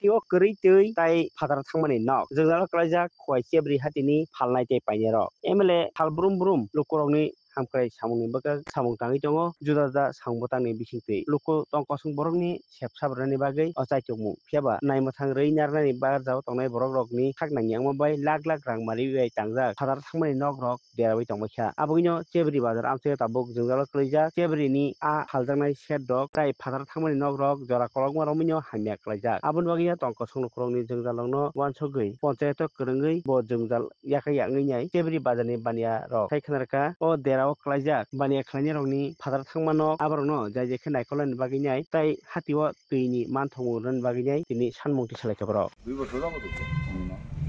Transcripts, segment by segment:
हातियाव गोरै दै ताइ फादार थांमानि नक जोंजाल कलाइजाक खवाइ सेब्रि हातिनि फालनाय ते पाइने रक एमएलए थालब्रुम ब्रुम लुकरंनि हामख्राय सामुंनि बागै सामुं थाङै दङ जुदा जुदा सामुंबोतांनि बिसिंतै लुको टंकसं बरकनि सेबसाब्रानि बागै अचाइतमु फियाबा नायमोथां रै नारनानि बाजाव तंनाय बरक रकनि थागनांनि आंमाबाय लाख लाख रां मारि बाय तांजाक फादार थांमानि नक रक देराबाय तंबायखा आबुगिनो चेब्रि बाजार आमसे ताबुक जोंजाल कलाइजाक चेब्रिनि आ फालजांनाय सेट दक ताइ फादार थांमानि नक रक जरा कलक मारमिनो हामिया कलाइजाक आबुन बागैया टंकसं लुकरंनि जोंजालावनो वानसगै पन्चायत करंगै ब जोंजाल याखै याङैनाय चेब्रि बाजारनि बानिया रक थाइखनारका अ देराव कलाइजाक बानिया खालायनि रकनि फादार थांमानो आबारनो जाय जेखे नायखलायनि बागैनाय ताइ हातियाव दैनि मानथंगुरनि बागैनाय दिनै सानमुंथि सालायखबर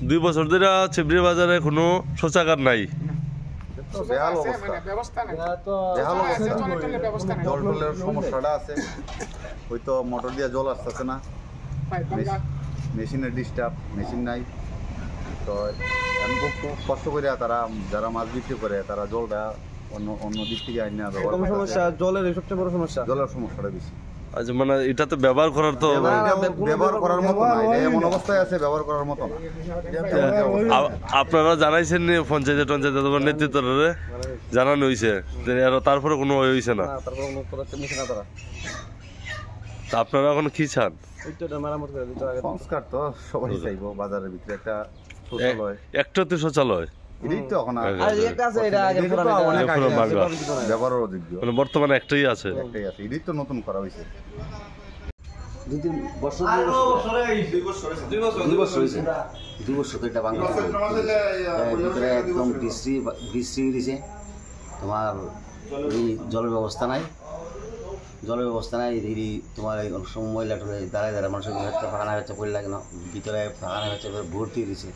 2 বছর ধরে চেবরি বাজারে কোনো শৌচাগার নাই সমস্যাটা আছে হয়তো মোটর দিয়ে জল আসতেছে না মেশিনের ডিস্টার্ব মেশিন নাই তো আমি খুব কষ্ট করে তারা যারা মাছ বিক্রি করে তারা জলটা অন্য দিক থেকে আইনে সমস্যা জলের সবচেয়ে বড় সমস্যা জলের সমস্যাটা বেশি আচ্ছা মানে এটা তো ব্যবহার করার তো ব্যবহার করার মতো না এটা এমন অবস্থায় আছে ব্যবহার করার মতো না আপনারা জানাইছেন নি পঞ্চায়েত নেতৃত্বরে জানানো হয়েছে তারপরে কোনো হয়েছে না আপনারা এখন কি চান সংস্কার তো সবাই চাইবো বাজারের ভিতরে একটা শৌচালয় একটা তো শৌচালয় বর্তমানে একটাই আছে তো নতুন করা হয়েছে 2 বছর এটা বাংলা ভিতরে একদম বৃষ্টি দিছে তোমার এই জলের ব্যবস্থা নাই এই তোমার অনেক সময় ময়লা দাঁড়ায় মানুষের হচ্ছে ফাঁকানা হচ্ছে পড়ে লাগে না ভিতরে ফাঁকানা হচ্ছে ভর্তি দিছে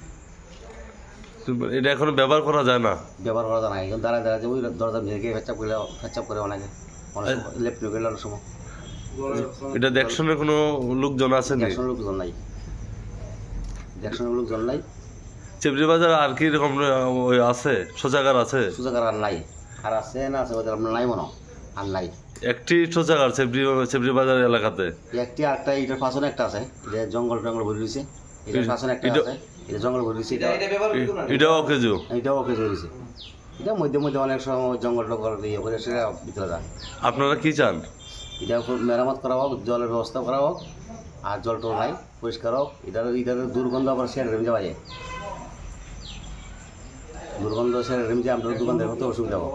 এটা এখন ব্যবহার করা যায় না এখন দাঁড়ায় ওই দরজা ভেঙে ফেচাপ করে অনেকে লেফট গেলে অনেক সময় এটা দেখশনের কোনো লোকজন আছে না দেখশনের লোকজন নাই চেবরি বাজার আর কি রকম আছে শৌচাগার আছে আর নাই আর আছে না আছে আমরা নাই মনে আর নাই একটি শৌচাগার চেবরি বাজার এলাকাতে একটি আরেকটা এটার পাশনে একটা আছে যে জঙ্গল ভরে রয়েছে এটার পাশনে একটা আছে এটা জঙ্গল ভরে রয়েছে এটাও কেজু রয়েছে এটা মধ্যে অনেক সময় জঙ্গল টঙ্গল ইয়ে করে সেটা ভিতরে যায় আপনারা কি চান এটা মেরামত করা হোক জলের ব্যবস্থা করা হোক আর জলটা নাই পরিষ্কার হোক এটার দুর্গন্ধ আবার সেরে রেমে যাওয়া যায় দুর্গন্ধ সেরে রেমে যায় আপনার দোকানদার হতে অসুবিধা হোক